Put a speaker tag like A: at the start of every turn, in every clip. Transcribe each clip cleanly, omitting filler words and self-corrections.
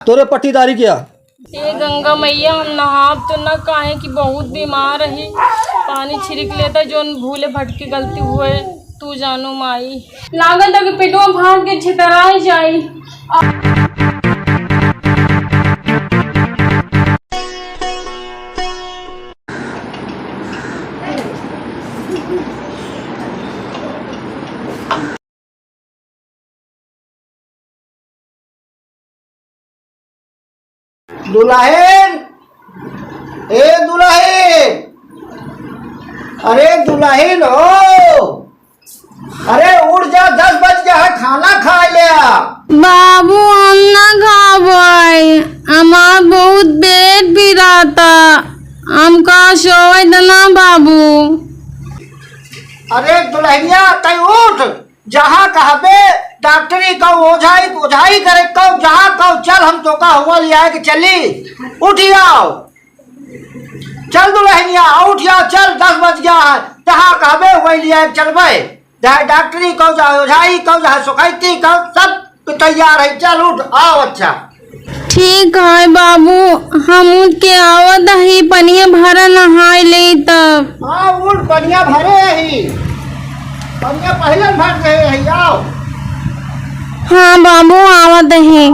A: तोरे पट्टीदारी किया।
B: ये गंगा मैया हम नहाब तो न काहे कि बहुत बीमार रही, पानी छिड़क लेता जो भूले भटके गलती हुए तू जानो माई। लागत है कि पेटवा भाग के छितराई जाई।
C: दुल्हन, ए दुल्हन, अरे दुल्हन हो, अरे उठ जा, 10 बज गया है, खाना खा लिया।
B: बाबू हम ना खावे, हमार बहुत पेट पिराता, हम का सोए ना बाबू।
C: अरे दुल्हनिया तय उठ, जहाँ कहबे डॉक्टरी कहो ओझाई करे कहो, जहाँ कहो चल हम तो का हुआ लिया है कि चली उठ आओ, चल दुल्हनिया उठ आओ, चल 10 बज गया है, जहाँ कहबे वही लिया चलबे, जहाँ डॉक्टरी कहो जहाँ ओझाई कहो जहाँ सुखैती कहो सब तैयार है, चल उठ आओ। अच्छा
B: ठीक है बाबू, हम उठ के आवत ही, पनिया भरा नहाय ले तब।
C: हाँ उठ, पनिया भरे ही, पनिया पहले भर गए है, आओ।
B: हाँ बाबू आवत है।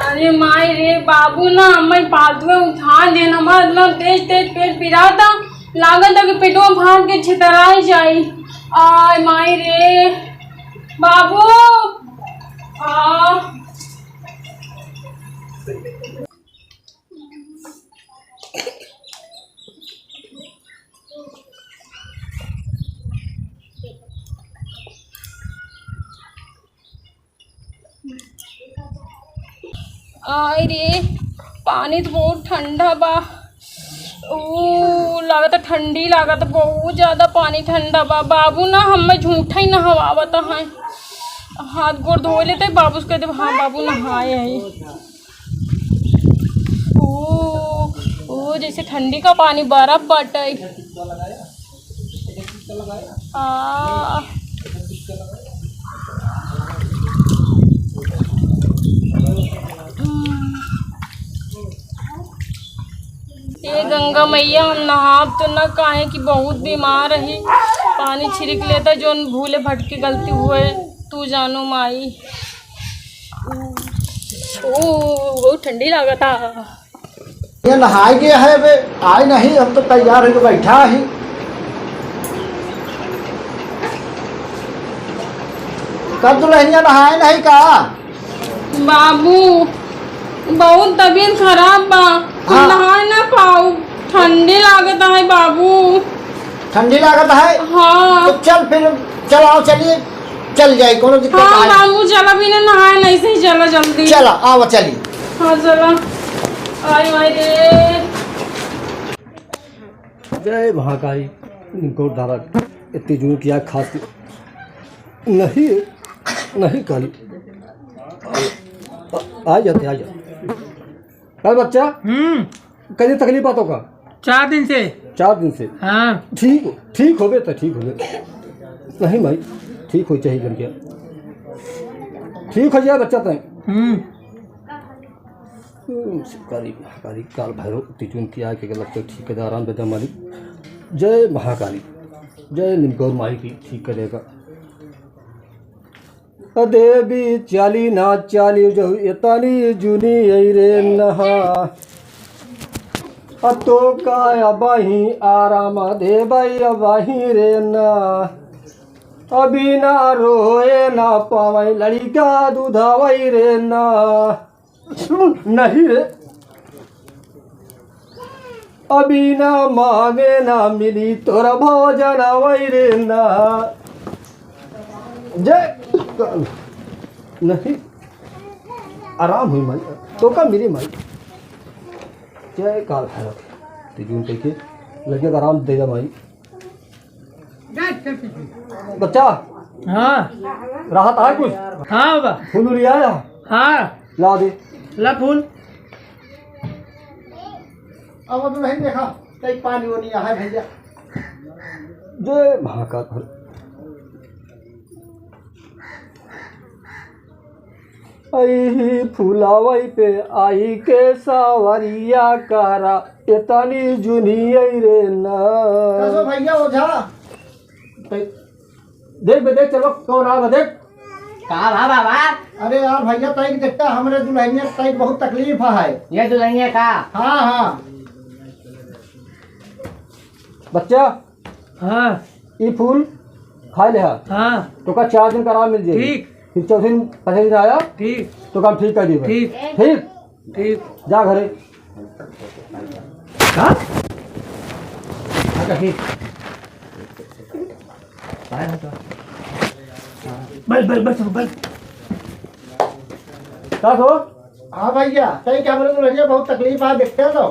B: अरे माई रे बाबू ना हमें पालतुए उठा दे, हमारा इतना तेज पेट पिराता, लागत है कि पेटवा भाग के छितराई जाई। आय माई रे बाबू आय रे पानी तो बहुत ठंडा बा, लागत ठंडी लागत, बहुत ज्यादा पानी ठंडा बा। बाबू ना हमें झूठा ही नहवावत है, हाथ गोड़ धो लेते बाबू से कहते हाँ बाबू नहाए है। ओ जैसे ठंडी का पानी बर्फ बटे। ये गंगा मैया हम नहाब तो न काहे कि बहुत बीमार रही, पानी छिड़क लेता जो भूले भटके गलती हुए तू जानो माई। बहुत ठंडी लागता।
C: ये नहाए गया है बे, आए नहीं, हम तो तैयार है बैठा ही। कब दुल्हनिया नहाए नहीं का?
B: बाबू बहुत तबीयत खराब बा,
C: हाँ।
B: नहा ना पाऊ, ठंडी लागत है बाबू।
C: ठंडी लागत है?
B: हाँ
C: तो चल फिर, चलाओ चलिए, चल जाए कोनो दिक्कत।
B: हाँ बाबू चला भी ना, नहाए नहीं सही, चला जल्दी।
C: चला आओ चलिए।
B: हाँ चला। आई माई रे।
A: जय महाकाली गौरधारा, इतनी जुनून किया खास नहीं नहीं काली, आ जाते अरे बच्चा कहीं तकलीफ बातों का?
D: 4 दिन से।
A: 4 दिन से?
D: हाँ
A: ठीक हो गए तो ठीक हो गए, नहीं भाई ठीक हो चाहिए करके, ठीक हो जाए बच्चा तय। शिवकारी काल भैरव तिजुन किया के लगता है ठीक है, आराम देता मालिक। जय महाकाली, जय निमगौर माई की ठीक करेगा। देवी चाली ना चाली जो इताली जुनी रे नहा, तो का अबाही आराम दे भाई अबाही रे ना, अभी ना रोए ना पावे लड़का दूधावई रे ना, नहीं रे अभी ना मांगे ना मिली तोरा भोजन वही रे ना। जय नहीं आराम हुई माई, तो का मेरी माई। जय काल भैरव तिजुन कह लगे आराम दे जा माई। बच्चा
D: हाँ
A: राहत है कुछ?
D: हाँ बा
A: फूल लिया आया?
D: हाँ
A: ला दे,
D: ला फूल।
C: अब नहीं देखा कहीं पानी वो नहीं है भैया।
A: जय महाकाल। आई फुलावई पे आई के सावरिया कारा इतनी जुनी रे ना।
C: कैसो भैया ओझा?
A: देख बे देख, चलो कौन आ देख।
E: कहा भा बाबा?
C: अरे यार भैया तई देखता हमरे दुल्हनिया तई बहुत तकलीफ है।
E: ये दुल्हनिया का?
C: हाँ हाँ
A: बच्चा,
D: हाँ
A: ये फूल खा ले।
D: हाँ
A: तो का 4 दिन का आराम मिल जाएगी।
D: ठीक
A: फिर चौथे दिन 5 दिन आया
D: ठीक
A: तो काम ठीक कर दी।
D: ठीक
A: ठीक,
D: ठीक।
A: जा घरे।
D: हाँ बस बस बस बस।
A: क्या हो?
C: हाँ भैया तई क्या बोले दुल्हनिया बहुत तकलीफ है, देखते हो तो।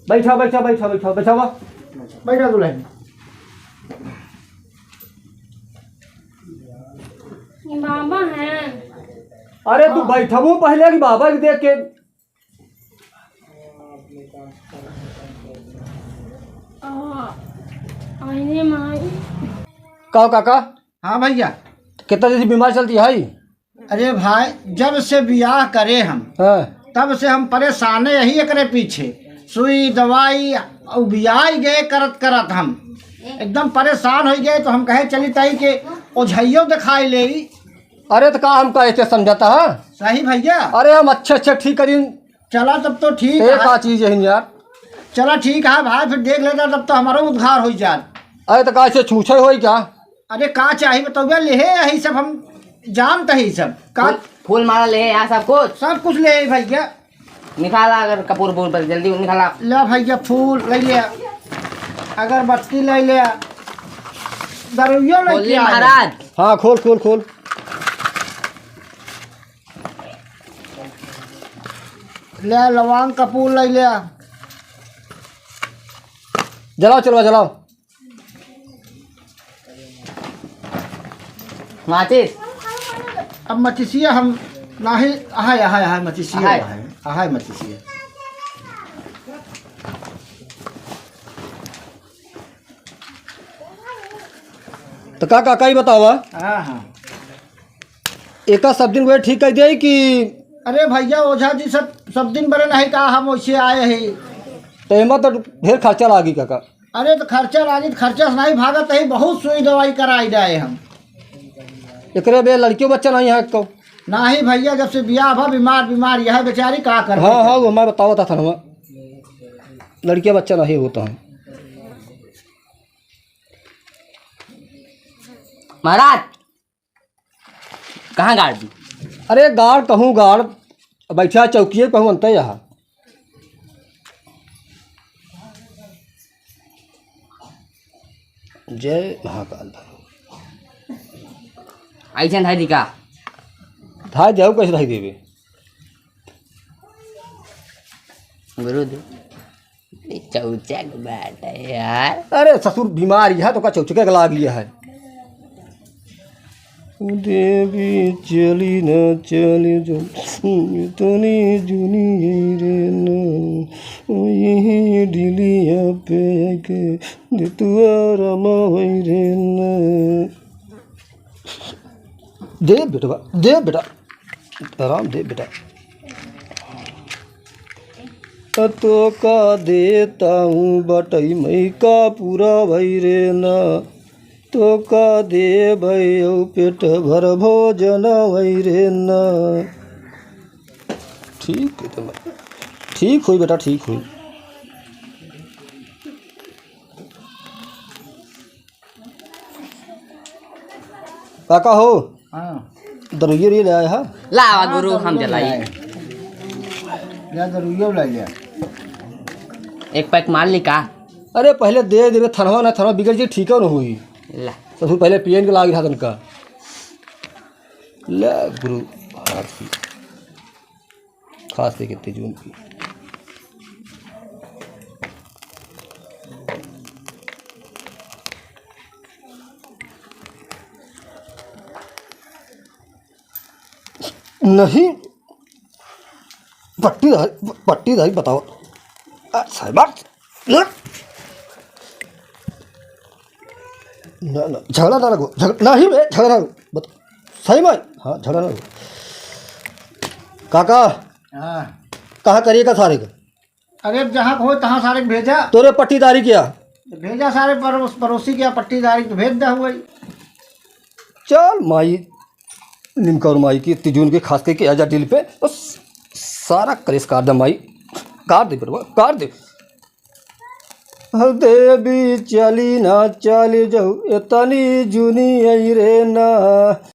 A: बैठा बैठा बैठा बैठा बैठा हुआ।
C: बैठा दुल्हनिया।
B: ये बाबा हैं।
A: अरे तू बैठबू पहले कि बाबा के देख के।
B: अरे माई।
A: कहो काका,
C: हाँ भैया।
A: कितना जैसी बीमार चलती है?
C: अरे भाई जब से ब्याह करे हम
A: हाँ।
C: तब से हम परेशान यही एकरे पीछे, सुई दवाई और ब्याह गए करत करत हम एकदम परेशान हो गए। तो हम कहे चली ताई के ओझाइयो दिखाई ले।
A: अरे तो का हम कैसे समझाता है?
C: सही भैया।
A: अरे हम अच्छे ठीक करी।
C: चला तब तो ठीक
A: एक
C: है।
A: का चीज है यार।
C: चला ठीक है भाई, फिर देख लेता तब तो हमारा उद्धार हो जाए।
A: अरे तो का ऐसे छूछे हो क्या?
C: अरे का चाहिए बताओ, ले यही सब हम जानते ही सब का
E: फूल माला ले यहाँ सब कुछ
C: सब कुछ ले आई भैया।
E: निकाला, अगर कपूर बोल पर जल्दी निकाला।
C: ले भैया फूल ले लिया, अगरबत्ती ले लिया, दरुइयो ले
E: बोलिए
C: लिया
E: महाराज।
A: हाँ खोल खोल खोल।
C: ले लवांग कपूर ले लिया।
A: जलाओ चलवा जलाओ।
E: माचिस
C: अब मचिसिया हम नाही आहाय आहाय आहाय मचिसिया
E: आहाय।
C: आहाय आहाय मचिसिया।
A: तो का काका ही बतावा,
C: हाँ हाँ।
A: एक सब दिन वे ठीक कर दिया कि?
C: अरे भैया ओझा जी सब दिन बड़े नहीं कहा, हम वैसे आए ही।
A: तो एमा तो ढेर खर्चा लागी काका।
C: अरे तो खर्चा लागी, खर्चा से नहीं भागत है, बहुत सुई दवाई कराई जाए हम।
A: एकरे बे लड़कियों बच्चा नहीं है को?
C: नहीं भैया जब से ब्याह भा बीमार बीमार यह बेचारी का कर।
A: हाँ हाँ वो हमारा बतावा था हम, लड़कियां बच्चा नहीं होता है।
E: महाराज कहाँ गाड़ दी?
A: अरे गाड़ कहूँ गाड़, बैठा चौकिए कहूँ अंत यहाँ। जय महाकाल।
E: ऐसा धाई दी का?
A: धाई जाओ कैसे धाई देवे?
E: गुरु दे चौचक बैठा यार।
A: अरे ससुर बीमार है तो का चौचके लाग लिया है। देवी चली न चली जो इतनी जुनी रे न, यही डिलिया पे के तुआ रमा रे न। दे बेटा दे बेटा, आराम दे बेटा। तो का देता हूँ बटई मई का पूरा भई रे ना, तो का दे भई पेट भर भोजन भई रे ना। ठीक है तो ठीक हुई बेटा, ठीक हुई। काका हो,
C: हाँ
A: दरुइये ले आया है।
E: लावा गुरु हम जलाई।
C: या दरुइयो ले लिया।
E: एक पैक मार ली का?
A: अरे पहले दे देवे, थनवा ना थनवा बिगड़ जी, ठीक न हुई।
E: ला
A: ससुर पहले पियन के लागी था तनका। ले गुरु हाथ की खास कितने जून की। नहीं पट्टी धारी बताओ साहब। ना ना झगड़ा ना लगो नहीं बे झगड़ा बत सही में हाँ झगड़ा ना लगो काका
C: हाँ
A: कहाँ करिएगा सारे का
C: अरे जहाँ हो तहाँ सारे के भेजा
A: तोरे पट्टीदारी किया
C: भेजा सारे पड़ोसी के पट्टीदारी तो भेज दा हुआ ही।
A: चल माई निमका और माई की तिजून के खास के आजा दिल पे बस सारा करेस काट दे माई काट दे बेटा काट दे देवी चली ना चली जाऊ इतनी जूनी आई रे ना